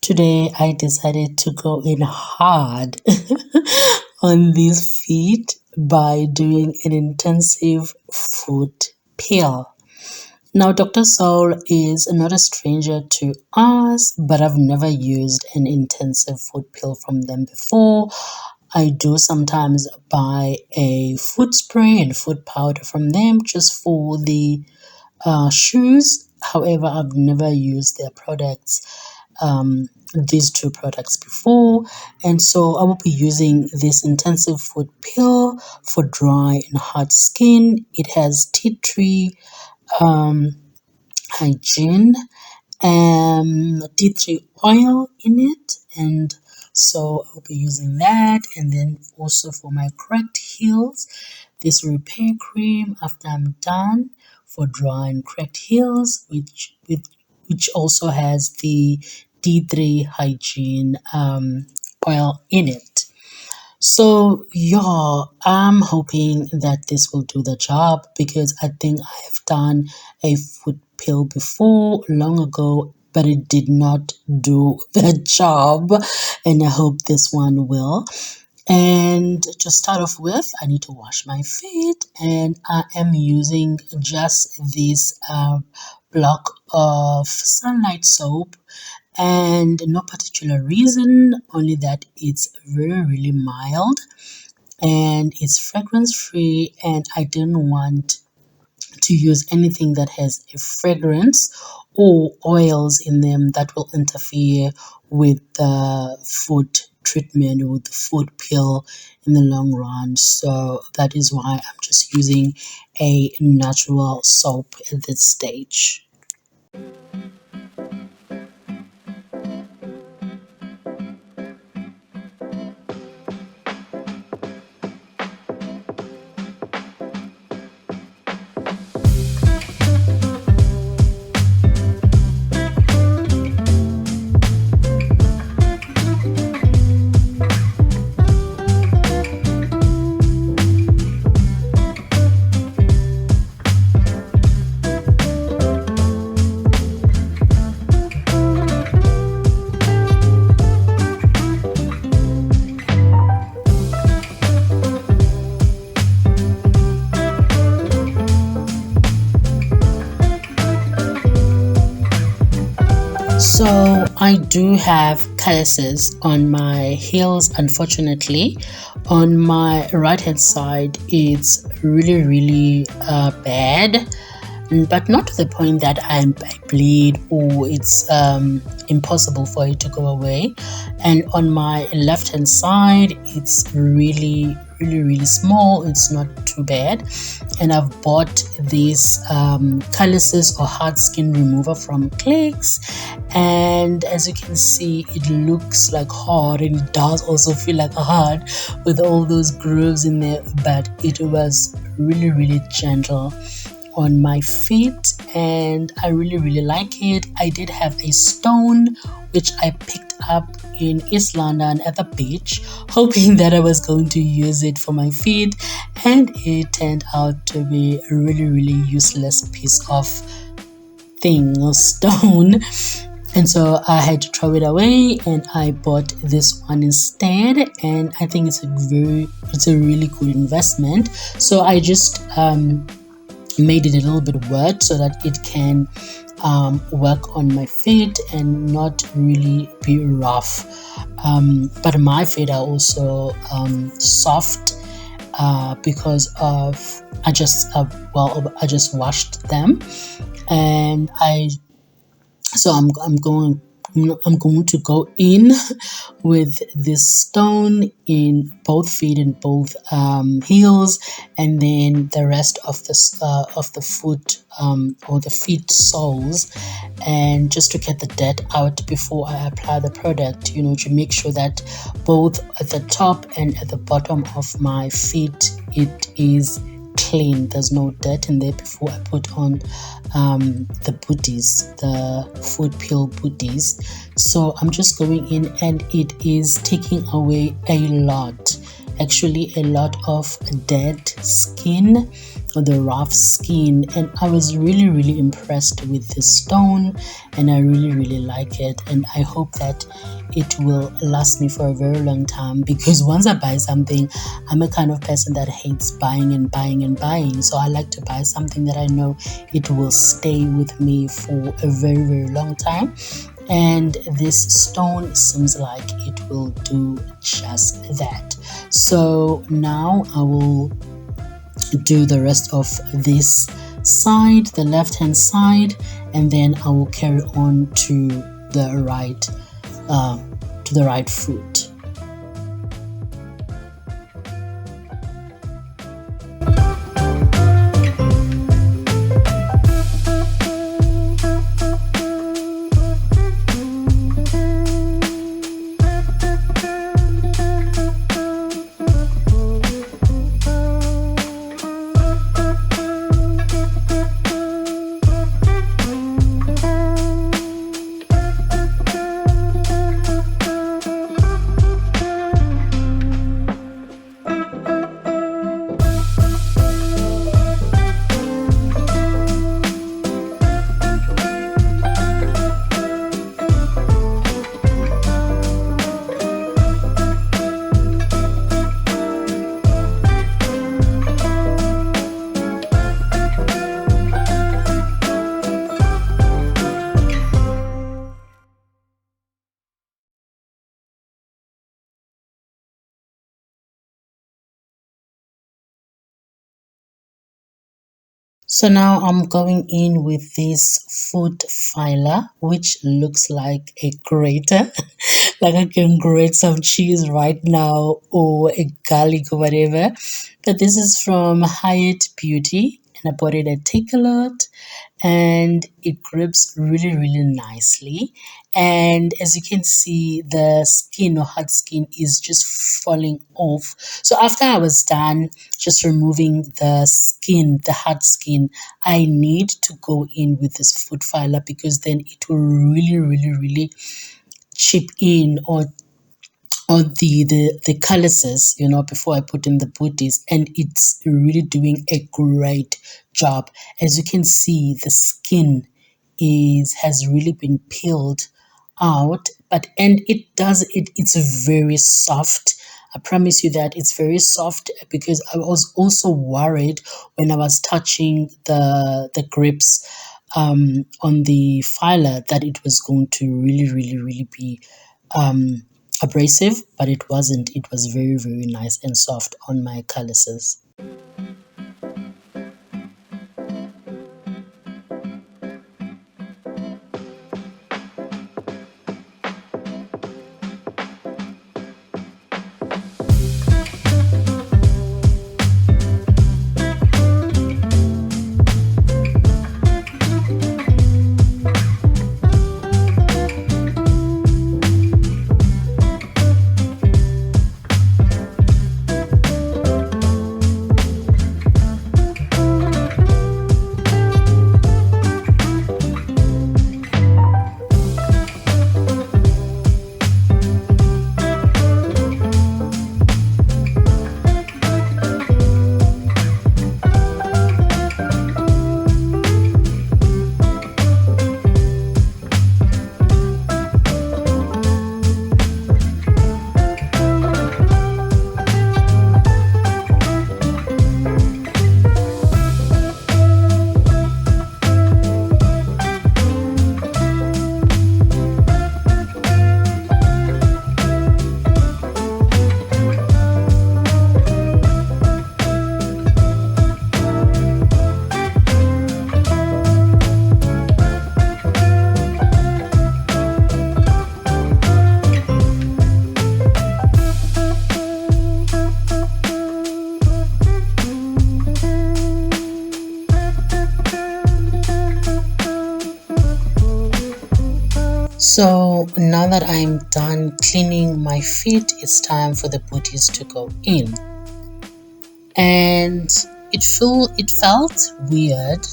Today I decided to go in hard on these feet by doing an intensive foot peel. Now, Dr. Soul is not a stranger to us, but I've never used an intensive foot peel from them before. I do sometimes buy a foot spray and foot powder from them just for the shoes. However, I've never used their products, these two products before, and so I will be using this intensive foot peel for dry and hard skin. It has tea tree hygiene tea tree oil in it, and so I'll be using that. And then also for my cracked heels, this repair cream after I'm done for dry and cracked heels, which also has the D3 hygiene oil in it. So yeah, I'm hoping that this will do the job, because I think I have done a foot peel before long ago, but it did not do the job, and I hope this one will. And to start off with, I need to wash my feet, and I am using just this block of sunlight soap, and no particular reason, only that it's really mild and it's fragrance free, and I didn't want to use anything that has a fragrance or oils in them that will interfere with the foot treatment or the foot peel in the long run. So that is why I'm just using a natural soap at this stage. So I do have calluses on my heels, unfortunately. On my right hand side, it's really bad, but not to the point that I bleed or it's impossible for it to go away. And on my left hand side, it's really small. It's not too bad, and I've bought these calluses or hard skin remover from Clicks, and as you can see, it looks like hard, and it does also feel like hard with all those grooves in there, but it was really gentle on my feet, and I really like it. I did have a stone which I picked up in East London at the beach, hoping that I was going to use it for my feet, and it turned out to be a really useless piece of thing or stone. And so I had to throw it away, and I bought this one instead, and I think it's a really good investment. So I just made it a little bit wet so that it can work on my feet and not really be rough. But my feet are also soft because of I just washed them, and I'm going to go in with this stone in both feet and both heels, and then the rest of the foot or the feet soles, and just to get the dirt out before I apply the product, to make sure that both at the top and at the bottom of my feet it is clean. There's no dirt in there before I put on the booties, the foot peel booties. So I'm just going in, and it is taking away a lot. actually a lot of dead skin, or the rough skin, and I was really impressed with this stone, and I really like it, and I hope that it will last me for a very long time, because once I buy something, I'm a kind of person that hates buying and buying. So I like to buy something that I know it will stay with me for a very long time, and this stone seems like it will do just that. So now I will do the rest of this side, the left hand side, and then I will carry on to the right foot. So now I'm going in with this foot filer, which looks like a grater. Like I can grate some cheese right now, or a garlic or whatever. But this is from Hyatt Beauty, and I bought it at Take a Lot, and it grips really nicely. And as you can see, the skin or hard skin is just falling off. So after I was done just removing the skin, the hard skin, I need to go in with this foot filer, because then it will really chip in, or the calluses, before I put in the booties, and it's really doing a great job. As you can see, the skin is has really been peeled out, and it's very soft. I promise you that it's very soft, because I was also worried when I was touching the grips on the filer, that it was going to really be abrasive, but it wasn't. It was very nice and soft on my calluses. So now that I'm done cleaning my feet, it's time for the booties to go in. And it felt weird.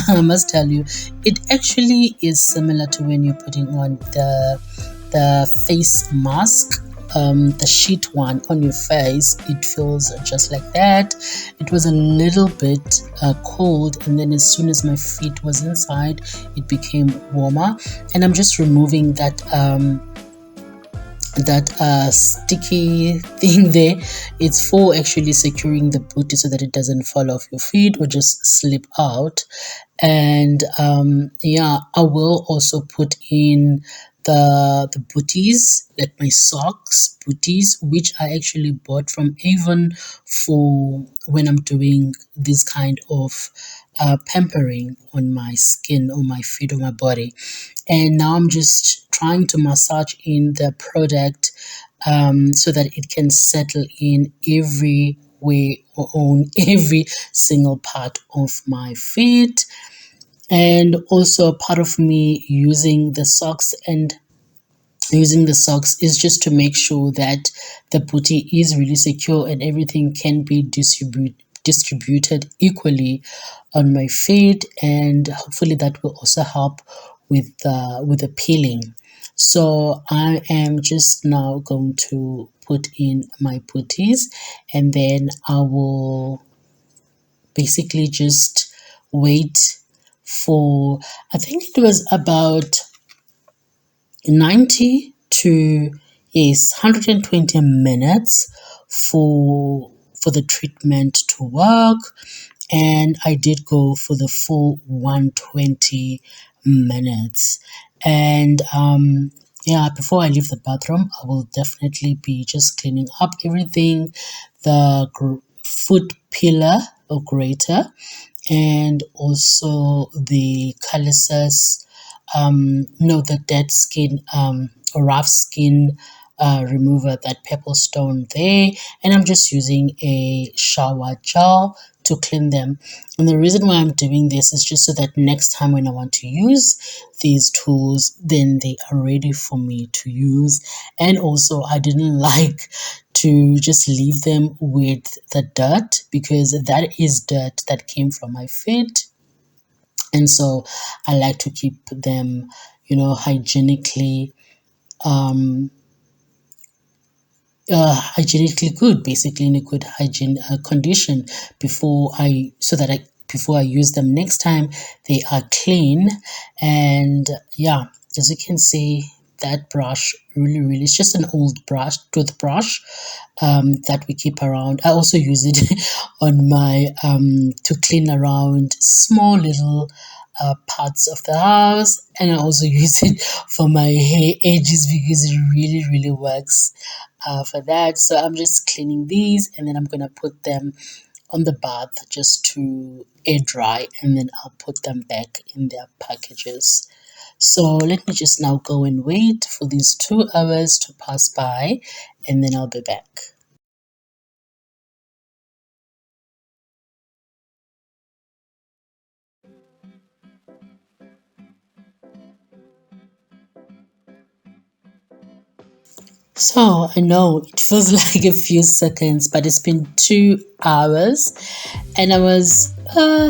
I must tell you, it actually is similar to when you're putting on the face mask, the sheet one on your face, it feels just like that. It was a little bit cold, and then as soon as my feet was inside, it became warmer. And I'm just removing that sticky thing there. It's for actually securing the booty so that it doesn't fall off your feet or just slip out. And yeah, I will also put in the booties, like my socks booties, which I actually bought from Avon for when I'm doing this kind of pampering on my skin or my feet or my body. And now I'm just trying to massage in the product so that it can settle in every way or on every single part of my feet. And also a part of me using the socks is just to make sure that the booty is really secure and everything can be distributed equally on my feet, and hopefully that will also help with the peeling. So I am just now going to put in my booties, and then I will basically just wait for, I think it was about 90 to, yes, 120 minutes for the treatment to work. And I did go for the full 120 minutes. And yeah, before I leave the bathroom, I will definitely be just cleaning up everything, the foot peeler or grater, and also the calluses, no, the dead skin or rough skin remover, that purple stone there. And I'm just using a shower gel to clean them. And the reason why I'm doing this is just so that next time when I want to use these tools, then they are ready for me to use. And also I didn't like to just leave them with the dirt, because that is dirt that came from my feet. And so I like to keep them, hygienically hygienically good, basically in a good hygiene condition before I use them next time, they are clean. And yeah, as you can see, that brush really, it's just an old toothbrush that we keep around. I also use it on my to clean around small little parts of the house, and I also use it for my hair edges because it really works for that. So I'm just cleaning these, and then I'm gonna put them on the bath just to air dry, and then I'll put them back in their packages. So let me just now go and wait for these 2 hours to pass by, and then I'll be back. So I know it feels like a few seconds, but it's been 2 hours, and I was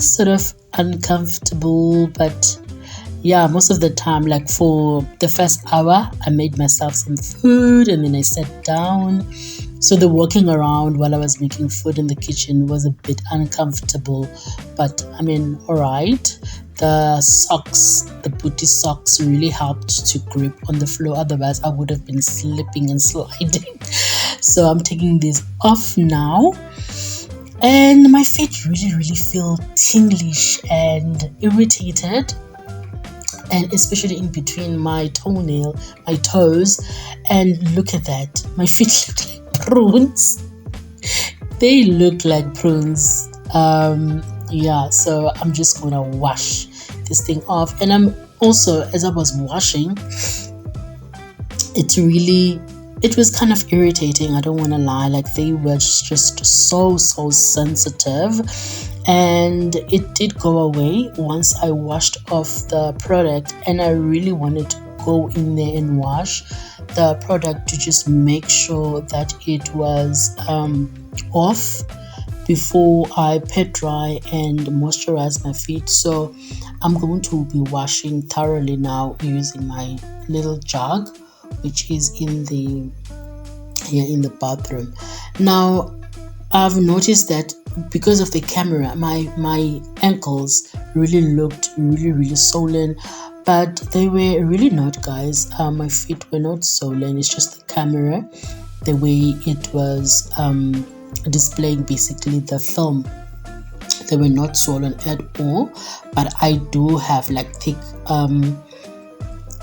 sort of uncomfortable, but yeah, most of the time, like for the first hour, I made myself some food and then I sat down. So the walking around while I was making food in the kitchen was a bit uncomfortable, but I mean, all right. The booty socks really helped to grip on the floor. Otherwise, I would have been slipping and sliding. So I'm taking these off now. And my feet really feel tinglish and irritated, and especially in between my toes. And look at that, my feet look like prunes. They look like prunes. Yeah, so I'm just gonna wash this thing off. And I'm also, as I was washing, it was kind of irritating, I don't want to lie. Like, they were just so sensitive, and it did go away once I washed off the product. And I really wanted to go in there and wash the product to just make sure that it was off before I pet dry and moisturize my feet. So I'm going to be washing thoroughly now using my little jug, which is in the here in the bathroom. Now I've noticed that because of the camera, my ankles really looked really swollen, but they were really not, guys. My feet were not swollen. It's just the camera, the way it was displaying basically the film. They were not swollen at all, but I do have like thick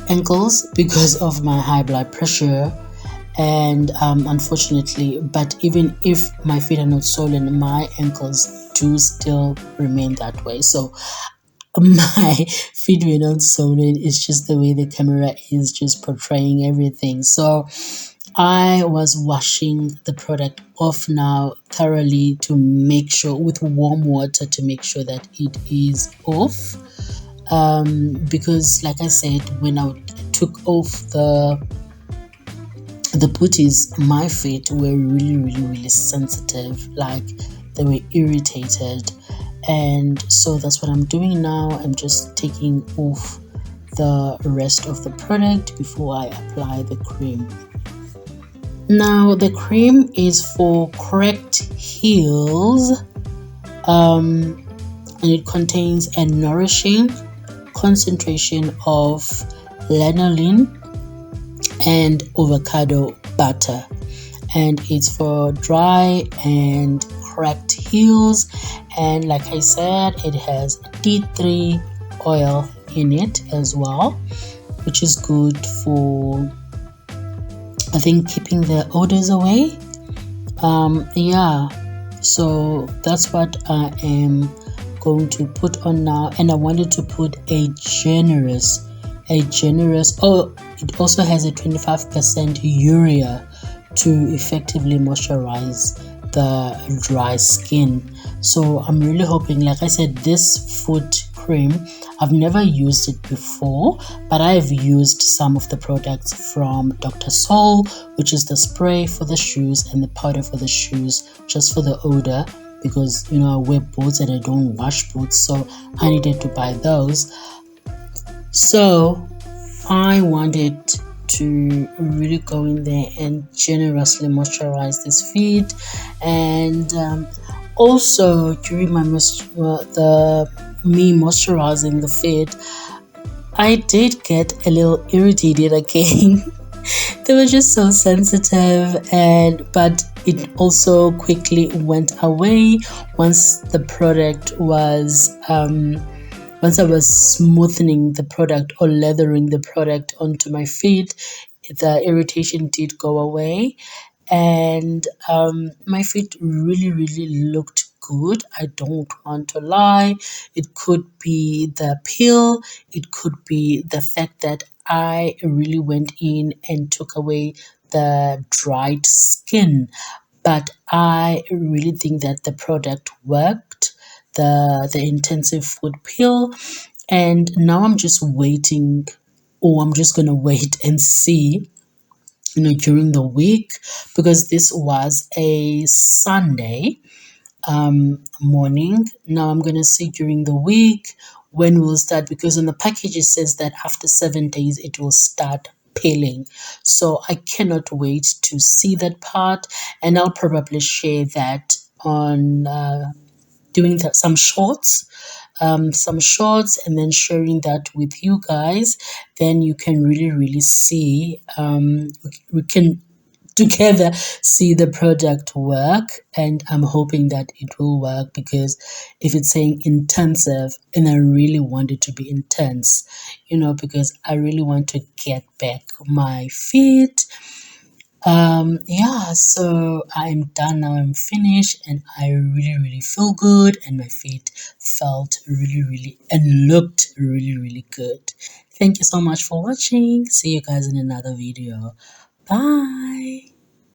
ankles because of my high blood pressure. And unfortunately, but even if my feet are not swollen, my ankles do still remain that way. So my feet were not swollen. It's just the way the camera is just portraying everything. So I was washing the product off now thoroughly to make sure, with warm water, to make sure that it is off. Because like I said, when I took off the booties, my feet were really sensitive, like they were irritated. And so that's what I'm doing now. I'm just taking off the rest of the product before I apply the cream. Now the cream is for cracked heels, and it contains a nourishing concentration of lanolin and avocado butter, and it's for dry and cracked heels. And like I said, it has tea tree oil in it as well, which is good for, I think, keeping the odors away. Yeah, so that's what I am going to put on now. And I wanted to put a generous, oh, it also has a 25% urea to effectively moisturize the dry skin. So I'm really hoping, like I said, this foot cream, I've never used it before, but I've used some of the products from Dr. Sol, which is the spray for the shoes and the powder for the shoes, just for the odor, because I wear boots and I don't wash boots, so I needed to buy those. So I wanted to really go in there and generously moisturize this feet. And also during my me moisturizing the feet, I did get a little irritated again. They were just so sensitive, but it also quickly went away once the product was once I was smoothing the product or leathering the product onto my feet. The irritation did go away, and my feet really looked good. I don't want to lie. It could be the peel, it could be the fact that I really went in and took away the dried skin, but I really think that the product worked, the intensive foot peel. And now I'm just waiting, or I'm just gonna wait and see, during the week, because this was a Sunday morning. Now I'm gonna see during the week when we'll start, because on the package it says that after 7 days it will start peeling. So I cannot wait to see that part, and I'll probably share that on doing some shorts, and then sharing that with you guys. Then you can really see, we can together see the product work, and I'm hoping that it will work, because if it's saying intensive, and I really want it to be intense, because I really want to get back my feet. Yeah, so I'm done now. I'm finished, and I really feel good, and my feet felt really and looked really good. Thank you so much for watching. See you guys in another video. Bye.